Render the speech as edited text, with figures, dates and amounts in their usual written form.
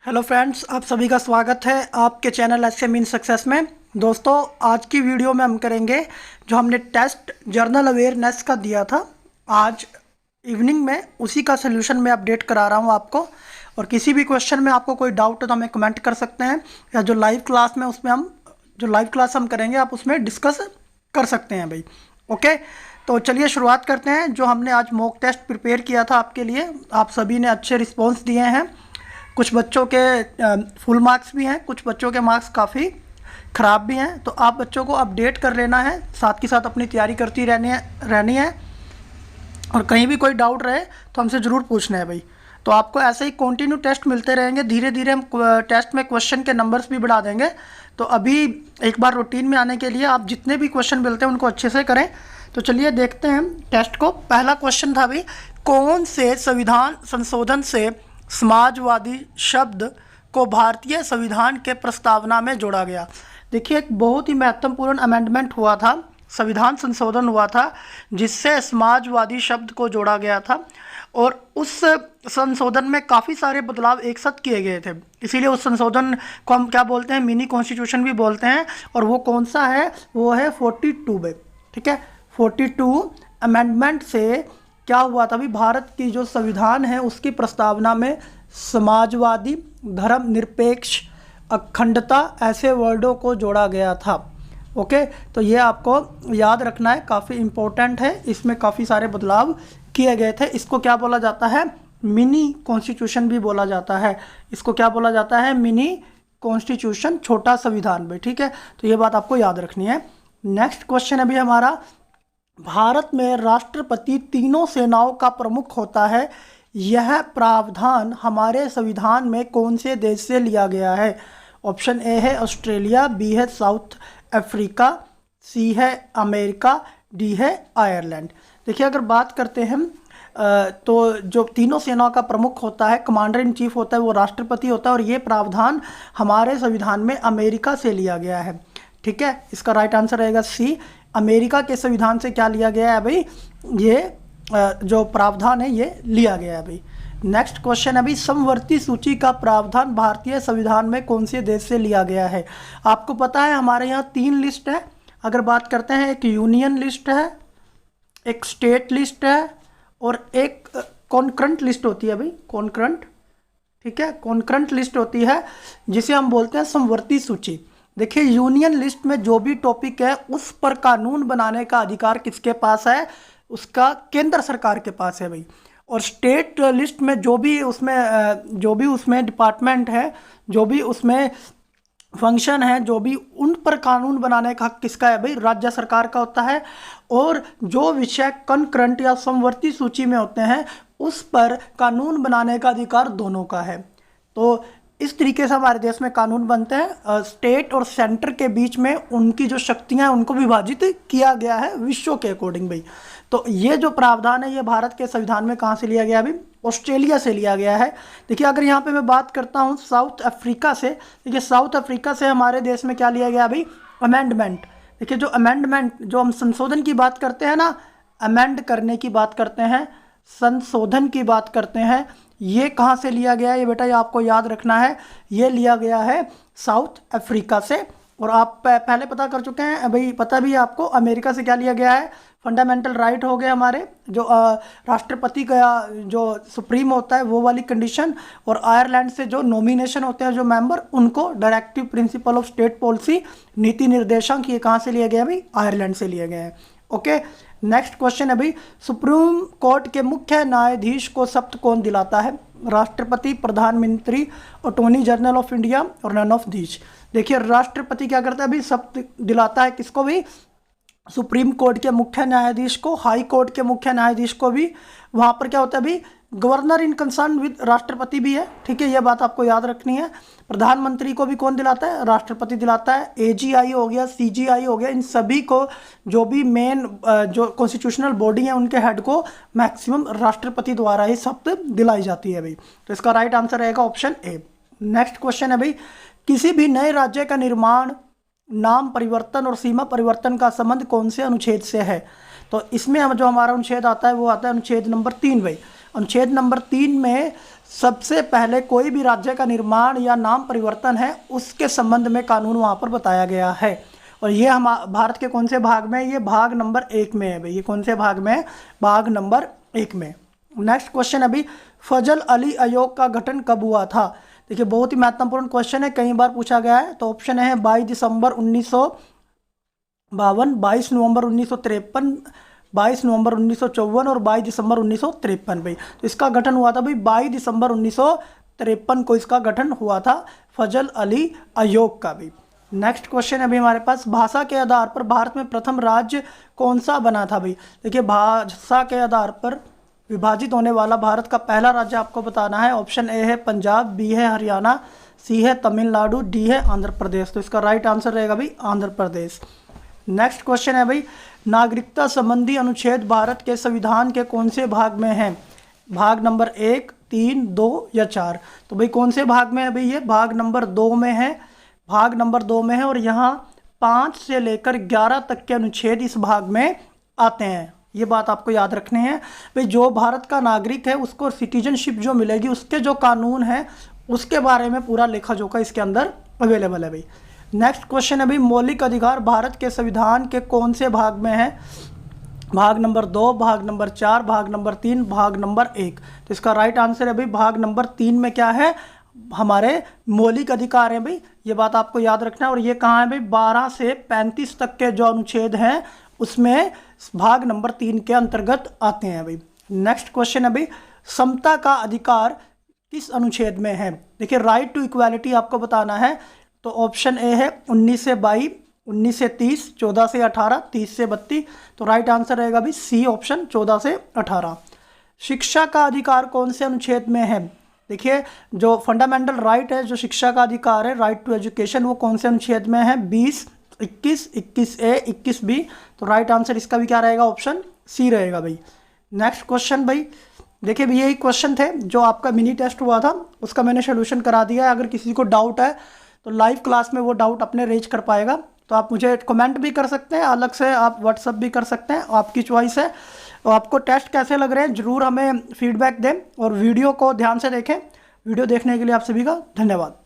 Hello friends, आप सभी का स्वागत है आपके चैनल एस मीन सक्सेस में। दोस्तों, आज की वीडियो में हम करेंगे जो हमने टेस्ट जर्नल अवेयरनेस का दिया था आज इवनिंग में, उसी का सलूशन मैं अपडेट करा रहा हूं आपको। और किसी भी क्वेश्चन में आपको कोई डाउट है तो हमें कमेंट कर सकते हैं, या जो लाइव क्लास में उसमें हम जो लाइव क्लास हम करेंगे आप उसमें डिस्कस कर सकते हैं भाई। ओके, तो चलिए शुरुआत करते हैं। जो हमने आज मॉक टेस्ट प्रिपेयर किया था आपके लिए, आप सभी ने अच्छे रिस्पॉन्स दिए हैं। कुछ बच्चों के फुल मार्क्स भी हैं, कुछ बच्चों के मार्क्स काफ़ी ख़राब भी हैं, तो आप बच्चों को अपडेट कर लेना है, साथ के साथ अपनी तैयारी करती रहनी है। और कहीं भी कोई डाउट रहे तो हमसे ज़रूर पूछना है भाई। तो आपको ऐसे ही कंटिन्यू टेस्ट मिलते रहेंगे, धीरे धीरे हम टेस्ट में क्वेश्चन के नंबर्स भी बढ़ा देंगे। तो अभी एक बार रूटीन में आने के लिए आप जितने भी क्वेश्चन मिलते हैं उनको अच्छे से करें। तो चलिए देखते हैं टेस्ट को। पहला क्वेश्चन था भाई, कौन से संविधान संशोधन से समाजवादी शब्द को भारतीय संविधान के प्रस्तावना में जोड़ा गया। देखिए, एक बहुत ही महत्वपूर्ण अमेंडमेंट हुआ था, संविधान संशोधन हुआ था जिससे समाजवादी शब्द को जोड़ा गया था। और उस संशोधन में काफ़ी सारे बदलाव एक साथ किए गए थे, इसीलिए उस संशोधन को हम क्या बोलते हैं, मिनी कॉन्स्टिट्यूशन भी बोलते हैं। और वो कौन सा है, वो है 42 में। ठीक है, 42 अमेंडमेंट से क्या हुआ था भी, भारत की जो संविधान है उसकी प्रस्तावना में समाजवादी, धर्मनिरपेक्ष, अखंडता ऐसे वर्डों को जोड़ा गया था। ओके, तो ये आपको याद रखना है, काफ़ी इम्पोर्टेंट है। इसमें काफ़ी सारे बदलाव किए गए थे। इसको क्या बोला जाता है, मिनी कॉन्स्टिट्यूशन भी बोला जाता है। इसको क्या बोला जाता है, मिनी कॉन्स्टिट्यूशन, छोटा संविधान भी। ठीक है, तो ये बात आपको याद रखनी है। नेक्स्ट क्वेश्चन अभी हमारा, भारत में राष्ट्रपति तीनों सेनाओं का प्रमुख होता है, यह प्रावधान हमारे संविधान में कौन से देश से लिया गया है। ऑप्शन ए है ऑस्ट्रेलिया, बी है साउथ अफ्रीका, सी है अमेरिका, डी है आयरलैंड। देखिए, अगर बात करते हैं तो जो तीनों सेनाओं का प्रमुख होता है, कमांडर इन चीफ होता है, वो राष्ट्रपति होता है। और ये प्रावधान हमारे संविधान में अमेरिका से लिया गया है। ठीक है, इसका राइट आंसर रहेगा सी। अमेरिका के संविधान से क्या लिया गया है भाई, ये जो प्रावधान है ये लिया गया है भाई। नेक्स्ट क्वेश्चन है भाई, समवर्ती सूची का प्रावधान भारतीय संविधान में कौन से देश से लिया गया है। आपको पता है हमारे यहाँ 3 लिस्ट है। अगर बात करते हैं, एक यूनियन लिस्ट है, एक स्टेट लिस्ट है, और एक कॉन्करेंट लिस्ट होती है भाई, कॉन्करेंट। ठीक है, कॉन्करेंट लिस्ट होती है जिसे हम बोलते हैं समवर्ती सूची। देखिए, यूनियन लिस्ट में जो भी टॉपिक है उस पर कानून बनाने का अधिकार किसके पास है, उसका केंद्र सरकार के पास है भाई। और स्टेट लिस्ट में जो भी उसमें डिपार्टमेंट है, जो भी उसमें फंक्शन है, जो भी उन पर कानून बनाने का हक किसका है भाई, राज्य सरकार का होता है। और जो विषय कॉन्करेंट या समवर्ती सूची में होते हैं उस पर कानून बनाने का अधिकार दोनों का है। तो इस तरीके से हमारे देश में कानून बनते हैं। स्टेट और सेंटर के बीच में उनकी जो शक्तियां हैं उनको विभाजित किया गया है विश्व के अकॉर्डिंग भाई। तो ये जो प्रावधान है ये भारत के संविधान में कहाँ से लिया गया अभी, ऑस्ट्रेलिया से लिया गया है। देखिए, अगर यहाँ पे मैं बात करता हूँ साउथ अफ्रीका से, देखिए साउथ अफ्रीका से हमारे देश में क्या लिया गया अभी, अमेंडमेंट। देखिए, जो अमेंडमेंट, जो हम संशोधन की बात करते हैं ना, अमेंड करने की बात करते हैं, संशोधन की बात करते हैं, ये कहाँ से लिया गया है, ये बेटा ये आपको याद रखना है। ये लिया गया है साउथ अफ्रीका से। और आप पहले पता कर चुके हैं भाई, पता भी है आपको अमेरिका से क्या लिया गया है, फंडामेंटल राइट हो गए हमारे, जो राष्ट्रपति का जो सुप्रीम होता है वो वाली कंडीशन। और आयरलैंड से जो नॉमिनेशन होते हैं जो मेंबर, उनको directive principle of state policy, नीति निर्देशांक, ये कहाँ से लिया गया भाई, आयरलैंड से लिया गया है। ओके, नेक्स्ट क्वेश्चन है भाई, सुप्रीम कोर्ट के मुख्य न्यायाधीश को शपथ कौन दिलाता है, राष्ट्रपति, प्रधानमंत्री, अटॉर्नी जनरल ऑफ इंडिया, और नन ऑफ दीज। देखिए, राष्ट्रपति क्या करता है अभी, शपथ दिलाता है किसको भी, सुप्रीम कोर्ट के मुख्य न्यायाधीश को, हाई कोर्ट के मुख्य न्यायाधीश को भी। वहाँ पर क्या होता है अभी, गवर्नर इन कंसर्न विद राष्ट्रपति भी है। ठीक है, यह बात आपको याद रखनी है। प्रधानमंत्री को भी कौन दिलाता है, राष्ट्रपति दिलाता है। एजीआई हो गया, सीजीआई हो गया, इन सभी को, जो भी मेन जो कॉन्स्टिट्यूशनल बॉडी है उनके हेड को मैक्सिमम राष्ट्रपति द्वारा ही शपथ दिलाई जाती है भाई। तो इसका राइट आंसर रहेगा ऑप्शन ए। नेक्स्ट क्वेश्चन है भाई, किसी भी नए राज्य का निर्माण, नाम परिवर्तन और सीमा परिवर्तन का संबंध कौन से अनुच्छेद से है। तो इसमें जो हमारा अनुच्छेद आता है वो आता है अनुच्छेद नंबर 3 भाई। अनुच्छेद नंबर 3 में सबसे पहले कोई भी राज्य का निर्माण या नाम परिवर्तन है उसके संबंध में कानून वहाँ पर बताया गया है। और ये हम भारत के कौन से भाग में, ये भाग नंबर 1 में है भाई। ये कौन से भाग में है, भाग नंबर 1 में। नेक्स्ट क्वेश्चन अभी, फजल अली आयोग का गठन कब हुआ था? देखिए बहुत ही महत्वपूर्ण क्वेश्चन है, कई बार पूछा गया है। तो ऑप्शन है 22 दिसंबर 1952, 22 नवंबर 1953, 22 नवंबर 1954 और 22 दिसंबर 1953 भाई। तो इसका गठन हुआ था भाई 22 दिसंबर 1953 को इसका गठन हुआ था फजल अली आयोग का भी। नेक्स्ट क्वेश्चन है अभी हमारे पास, भाषा के आधार पर भारत में प्रथम राज्य कौन सा बना था भाई? देखिए भाषा के आधार पर विभाजित होने वाला भारत का पहला राज्य आपको बताना है। ऑप्शन ए है पंजाब, बी है हरियाणा, सी है तमिलनाडु, डी है आंध्र प्रदेश। तो इसका राइट आंसर रहेगा भाई आंध्र प्रदेश। नेक्स्ट क्वेश्चन है भाई, नागरिकता संबंधी अनुच्छेद भारत के संविधान के कौन से भाग में है? भाग नंबर 1, 3, 2 या 4? तो भाई कौन से भाग में है भाई? ये भाग नंबर 2 में है, भाग नंबर 2 में है। और यहाँ 5 से लेकर 11 तक के अनुच्छेद इस भाग में आते हैं। ये बात आपको याद रखनी है भाई। जो भारत का नागरिक है उसको सिटीजनशिप जो मिलेगी, उसके जो कानून है उसके बारे में पूरा लेखा जोखा इसके अंदर अवेलेबल है भाई। नेक्स्ट क्वेश्चन है भाई, मौलिक अधिकार भारत के संविधान के कौन से भाग में है? भाग नंबर 2, भाग नंबर 4, भाग नंबर 3, भाग नंबर 1? तो इसका राइट आंसर है भाई भाग नंबर 3 में क्या है, हमारे मौलिक अधिकार हैं भाई। ये बात आपको याद रखना है। और ये कहाँ है भाई, 12 से 35 तक के जो अनुच्छेद हैं उसमें भाग नंबर 3 के अंतर्गत आते हैं भाई। नेक्स्ट क्वेश्चन है भाई, समता का अधिकार किस अनुच्छेद में है? देखिए राइट टू इक्वालिटी आपको बताना है। तो ऑप्शन ए है 19 से 22, 19 से 30, 14 से 18, 30 से 32। तो राइट आंसर रहेगा भाई सी ऑप्शन 14 से 18। शिक्षा का अधिकार कौन से अनुच्छेद में है? देखिए जो फंडामेंटल राइट है, जो शिक्षा का अधिकार है, राइट टू एजुकेशन, वो कौन से अनुच्छेद में है? 20, 21, 21A, 21B। तो राइट आंसर इसका भी क्या रहेगा, ऑप्शन सी रहेगा भाई। नेक्स्ट क्वेश्चन भाई, देखिए भैया यही क्वेश्चन थे जो आपका मिनी टेस्ट हुआ था, उसका मैंने सोल्यूशन करा दिया है। अगर किसी को डाउट है तो लाइव क्लास में वो डाउट अपने रेज कर पाएगा। तो आप मुझे कमेंट भी कर सकते हैं, अलग से आप व्हाट्सअप भी कर सकते हैं, आपकी चॉइस है। और आपको टेस्ट कैसे लग रहे हैं ज़रूर हमें फीडबैक दें और वीडियो को ध्यान से देखें। वीडियो देखने के लिए आप सभी का धन्यवाद।